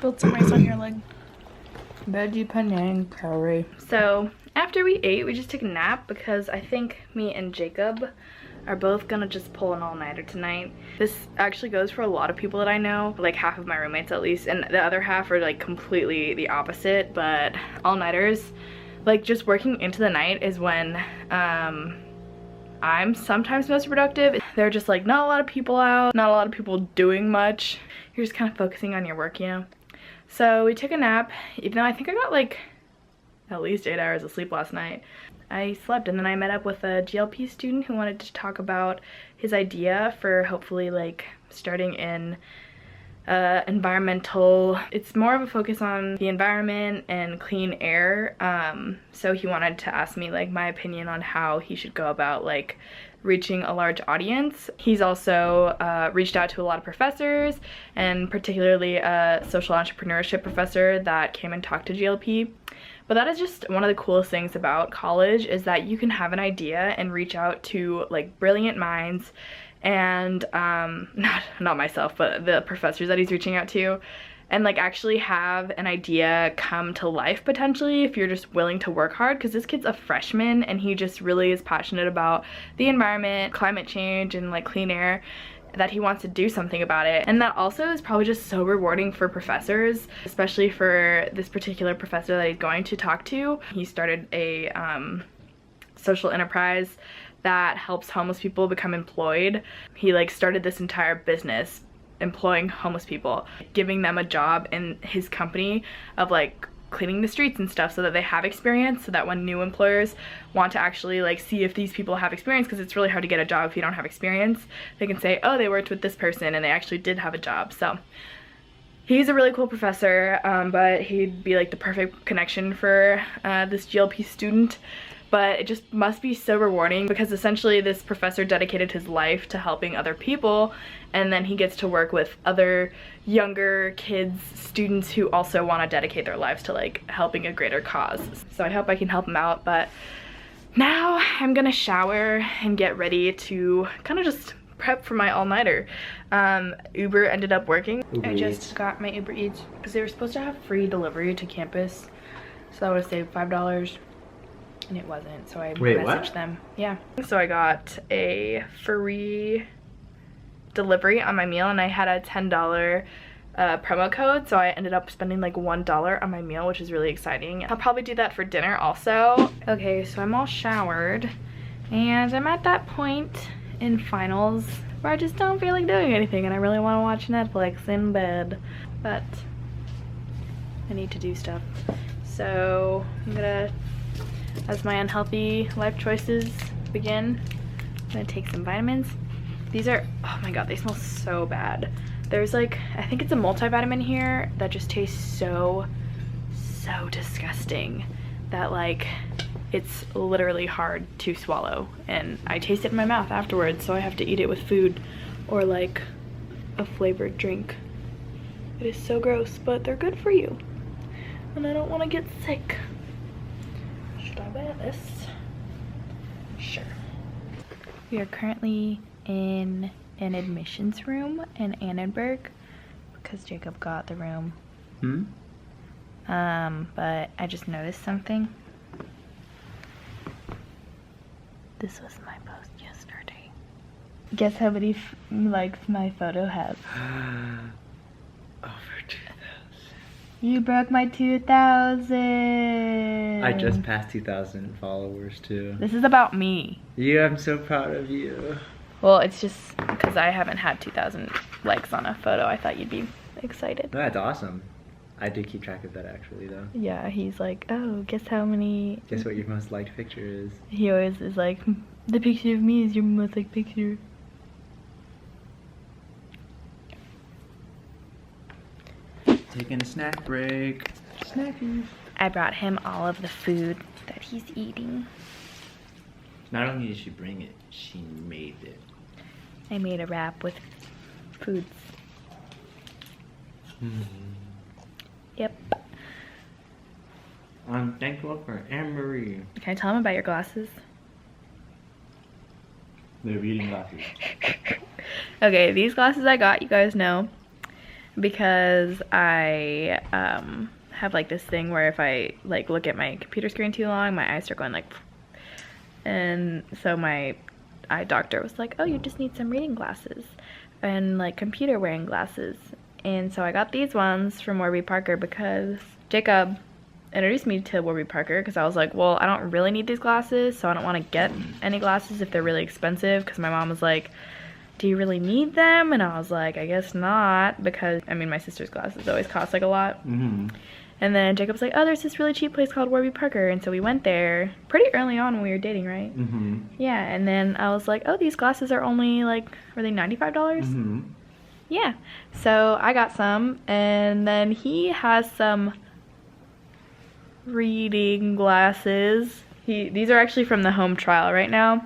spilled some rice on your leg. Veggie Penang curry. So after we ate, we just took a nap because I think me and Jacob are both gonna just pull an all-nighter tonight. This actually goes for a lot of people that I know, like half of my roommates at least, and the other half are like completely the opposite. But all-nighters, like just working into the night is when I'm sometimes most productive. There are just like not a lot of people out, not a lot of people doing much. You're just kind of focusing on your work, you know? So we took a nap, even though I think I got like at least 8 hours of sleep last night. I slept, and then I met up with a GLP student who wanted to talk about his idea for hopefully like starting in environmental, it's more of a focus on the environment and clean air. So he wanted to ask me like my opinion on how he should go about like reaching a large audience. He's also reached out to a lot of professors, and particularly a social entrepreneurship professor that came and talked to GLP. But that is just one of the coolest things about college, is that you can have an idea and reach out to like brilliant minds, and not myself, but the professors that he's reaching out to, and like actually have an idea come to life potentially if you're just willing to work hard. Because this kid's a freshman and he just really is passionate about the environment, climate change, and like clean air, that he wants to do something about it. And that also is probably just so rewarding for professors, especially for this particular professor that he's going to talk to. He started a social enterprise that helps homeless people become employed. He like started this entire business employing homeless people, giving them a job in his company of like cleaning the streets and stuff, so that they have experience, so that when new employers want to actually like see if these people have experience, because it's really hard to get a job if you don't have experience, they can say, oh, they worked with this person and they actually did have a job. So he's a really cool professor, but he'd be like the perfect connection for this GLP student. But it just must be so rewarding, because essentially this professor dedicated his life to helping other people, and then he gets to work with other younger kids, students who also want to dedicate their lives to like helping a greater cause. So I hope I can help him out. But now I'm gonna shower and get ready to kind of just prep for my all-nighter. Uber ended up working. I just got my Uber Eats because they were supposed to have free delivery to campus, so that would have saved $5. And it wasn't, so I messaged them. Yeah. So I got a free delivery on my meal, and I had a $10 promo code, so I ended up spending like $1 on my meal, which is really exciting. I'll probably do that for dinner also. Okay, so I'm all showered, and I'm at that point in finals where I just don't feel like doing anything, and I really want to watch Netflix in bed, but I need to do stuff. So I'm gonna, as my unhealthy life choices begin, I'm gonna take some vitamins. These are, oh my god, they smell so bad. There's like, I think it's a multivitamin here that just tastes so disgusting that like it's literally hard to swallow, and I taste it in my mouth afterwards, so I have to eat it with food or like a flavored drink. It is so gross, but they're good for you, and I don't want to get sick. Should I wear this? Sure. We are currently in an admissions room in Annenberg because Jacob got the room. But I just noticed something. This was my post yesterday. Guess how many likes my photo has? Over 2,000. You broke my 2,000. I just passed 2,000 followers too. This is about me. Yeah, I'm so proud of you. Well, it's just because I haven't had 2,000 likes on a photo. I thought you'd be excited. No, that's awesome. I do keep track of that actually though. Yeah, he's like, oh, guess how many... Guess what your most liked picture is? He always is like, the picture of me is your most liked picture. Taking a snack break. Snackies. I brought him all of the food that he's eating. Not only did she bring it, she made it. I made a wrap with foods. Yep. I'm thankful for Annemarie. Can I tell him about your glasses? They're reading glasses. Okay, these glasses I got, you guys know. because I have like this thing where if I like look at my computer screen too long, my eyes start going like, and so my eye doctor was like, oh, you just need some reading glasses and like computer wearing glasses. And so I got these ones from Warby Parker because Jacob introduced me to Warby Parker because I was like, well, I don't really need these glasses, so I don't want to get any glasses if they're really expensive, because my mom was like, do you really need them? And I was like, I guess not, because I mean my sister's glasses always cost like a lot. And then Jacob's like, oh, there's this really cheap place called Warby Parker, and so we went there pretty early on when we were dating, right? Yeah, and then I was like, oh, these glasses are only like, are they $95? Yeah, so I got some, and then he has some reading glasses. These are actually from the home trial right now.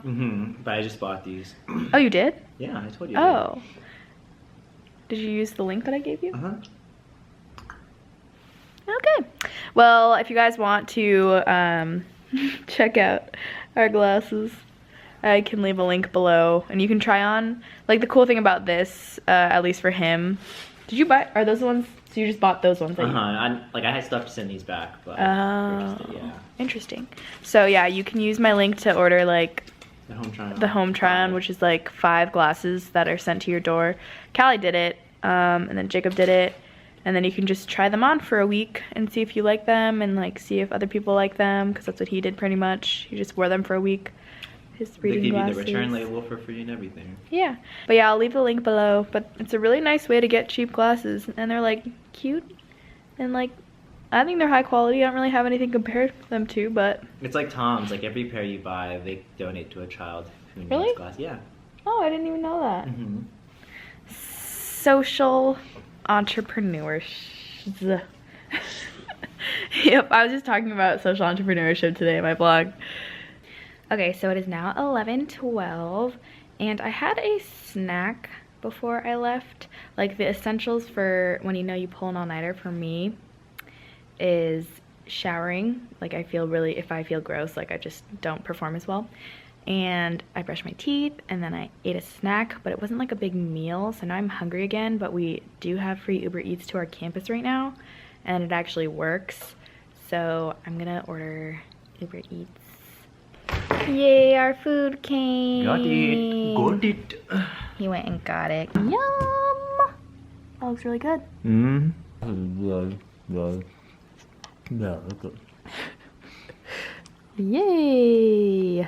But I just bought these. Oh, you did? Yeah, I told you. Oh. Did you use the link that I gave you? Okay. Well, if you guys want to check out our glasses, I can leave a link below, and you can try on. Like, the cool thing about this, at least for him, did you buy, are those the ones, so you just bought those ones? That I had stuff to send these back, but yeah. Interesting. So yeah, you can use my link to order like the home try-on, which is like 5 glasses that are sent to your door. Callie did it, and then Jacob did it, and then you can just try them on for a week and see if you like them, and like see if other people like them, because that's what he did pretty much. He just wore them for a week. His reading glasses. They give you the return label for free and everything. Yeah, but yeah, I'll leave the link below. But it's a really nice way to get cheap glasses, and they're like cute, and like I think they're high quality. I don't really have anything compared them to, but it's like Tom's. Like every pair you buy, they donate to a child who needs glasses. Yeah. Oh, I didn't even know that. Social entrepreneurship. Yep, I was just talking about social entrepreneurship today in my blog. Okay, so it is now 11:12, and I had a snack before I left. Like, the essentials for when you pull an all-nighter for me is showering. Like, if I feel gross, like I just don't perform as well. And I brushed my teeth, and then I ate a snack, but it wasn't like a big meal, so now I'm hungry again. But we do have free Uber Eats to our campus right now, and it actually works. So I'm gonna order Uber Eats. Yay, our food came. Got it. He went and got it. Yum! That looks really good. Yay!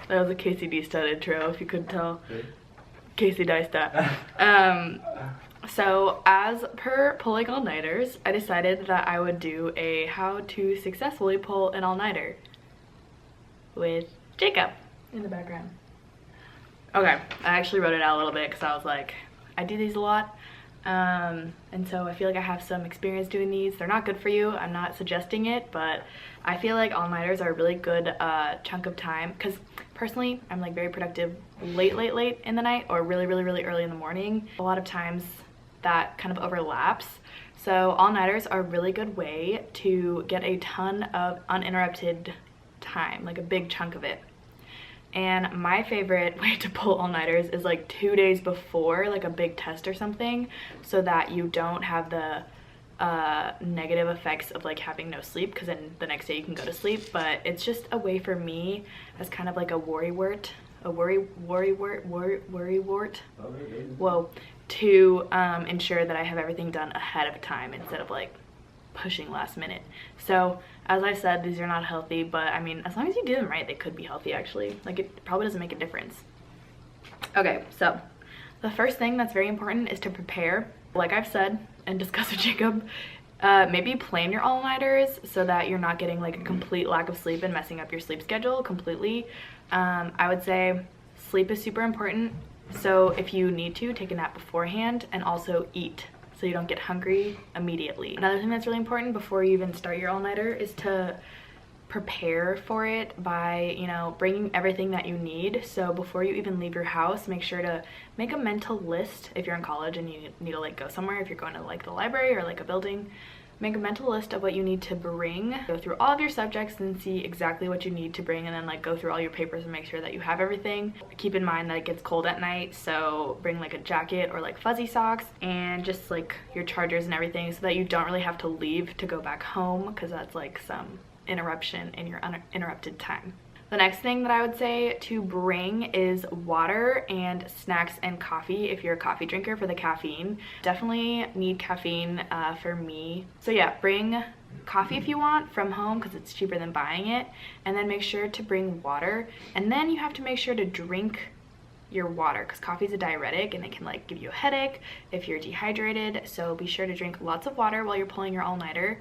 That was a Casey Neistat intro, if you couldn't tell. Casey Neistat. So as per pulling all-nighters, I decided that I would do a how to successfully pull an all-nighter with Jacob in the background. Okay, I actually wrote it out a little bit because I was like, I do these a lot. And so I feel like I have some experience doing these. They're not good for you. I'm not suggesting it, but I feel like all-nighters are a really good chunk of time, because personally I'm like very productive late in the night or really early in the morning. A lot of times that kind of overlaps. So all-nighters are a really good way to get a ton of uninterrupted time, like a big chunk of it. And my favorite way to pull all-nighters is like 2 days before like a big test or something, so that you don't have the negative effects of like having no sleep, because then the next day you can go to sleep. But it's just a way for me as kind of like a worrywart, whoa, to ensure that I have everything done ahead of time instead of like pushing last minute. So as I said, these are not healthy, but I mean, as long as you do them right, they could be healthy actually. Like, it probably doesn't make a difference. Okay, so the first thing that's very important is to prepare. Like I've said and discussed with Jacob, maybe plan your all-nighters so that you're not getting like a complete lack of sleep and messing up your sleep schedule completely. I would say sleep is super important. So if you need to, take a nap beforehand, and also eat so you don't get hungry immediately. Another thing that's really important before you even start your all-nighter is to prepare for it by, bringing everything that you need. So before you even leave your house, make sure to make a mental list if you're in college and you need to like go somewhere, if you're going to like the library or like a building. Make a mental list of what you need to bring. Go through all of your subjects and see exactly what you need to bring, and then like go through all your papers and make sure that you have everything. Keep in mind that it gets cold at night, so bring like a jacket or like fuzzy socks and just like your chargers and everything so that you don't really have to leave to go back home, because that's like some interruption in your uninterrupted time. The next thing that I would say to bring is water and snacks and coffee if you're a coffee drinker, for the caffeine. Definitely need caffeine for me. So yeah, bring coffee if you want from home because it's cheaper than buying it, and then make sure to bring water, and then you have to make sure to drink your water because coffee is a diuretic and it can like give you a headache if you're dehydrated. So be sure to drink lots of water while you're pulling your all-nighter.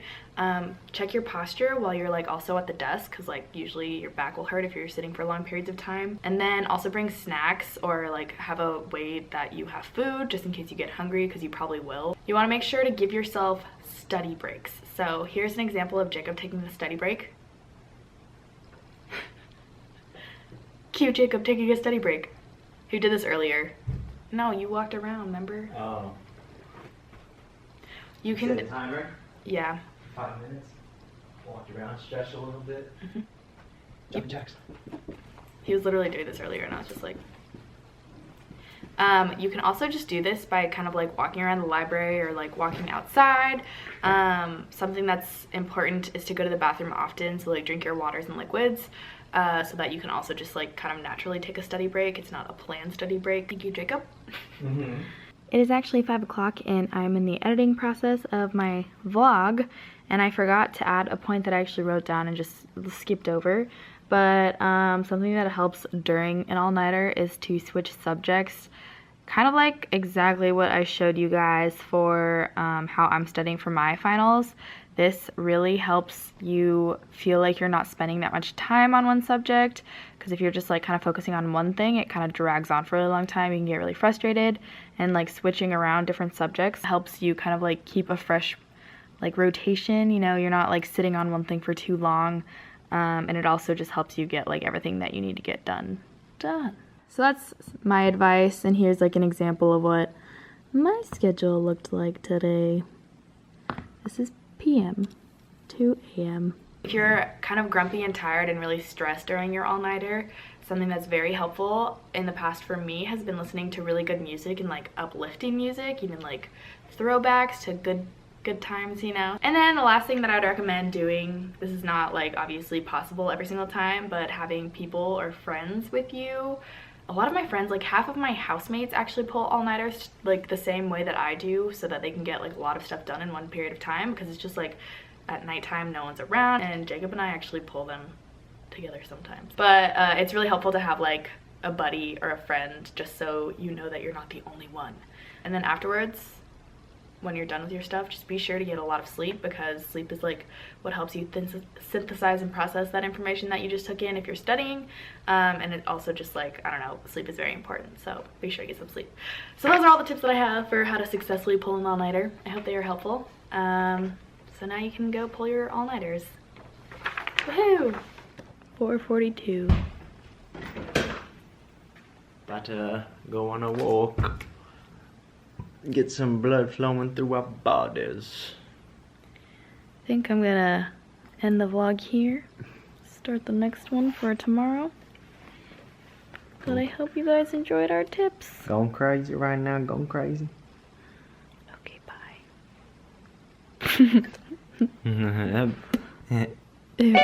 Check your posture while you're like also at the desk, because like usually your back will hurt if you're sitting for long periods of time. And then also bring snacks, or like have a way that you have food just in case you get hungry, because you probably will. You want to make sure to give yourself study breaks. So here's an example of Jacob taking the study break. Cute Jacob taking a study break. Who did this earlier? No, you walked around, remember? Oh. You can set a timer? Yeah. 5 minutes. Walked around, stretched a little bit. Jumping jacks. He was literally doing this earlier and I was just like... you can also just do this by kind of like walking around the library or like walking outside. Something that's important is to go to the bathroom often, so like drink your waters and liquids. So that you can also just like kind of naturally take a study break. It's not a planned study break. Thank you, Jacob. It is actually 5 o'clock and I'm in the editing process of my vlog, and I forgot to add a point that I actually wrote down and just skipped over. But something that helps during an all-nighter is to switch subjects, kind of like exactly what I showed you guys for how I'm studying for my finals. This really helps you feel like you're not spending that much time on one subject, because if you're just like kind of focusing on one thing, it kind of drags on for a really long time. You can get really frustrated, and like switching around different subjects helps you kind of like keep a fresh like rotation, you know, you're not like sitting on one thing for too long, and it also just helps you get like everything that you need to get done. So that's my advice, and here's like an example of what my schedule looked like today. This is PM to AM. If you're kind of grumpy and tired and really stressed during your all-nighter, something that's very helpful in the past for me has been listening to really good music and like uplifting music, even like throwbacks to good times, you know. And then the last thing that I'd recommend doing, this is not like obviously possible every single time, but having people or friends with you. A lot of my friends, like half of my housemates actually pull all-nighters like the same way that I do, so that they can get like a lot of stuff done in one period of time, because it's just like at nighttime no one's around, and Jacob and I actually pull them together sometimes. But it's really helpful to have like a buddy or a friend, just so you know that you're not the only one. And then afterwards, when you're done with your stuff, just be sure to get a lot of sleep, because sleep is like what helps you synthesize and process that information that you just took in if you're studying. And it also just like, I don't know, sleep is very important, so be sure to get some sleep. So those are all the tips that I have for how to successfully pull an all-nighter. I hope they are helpful. So now you can go pull your all-nighters. Woohoo! 4:42. About to go on a walk. Get some blood flowing through our bodies. I think I'm gonna end the vlog here. Start the next one for tomorrow. But I hope you guys enjoyed our tips. Going crazy right now, going crazy. Okay, bye. Ew.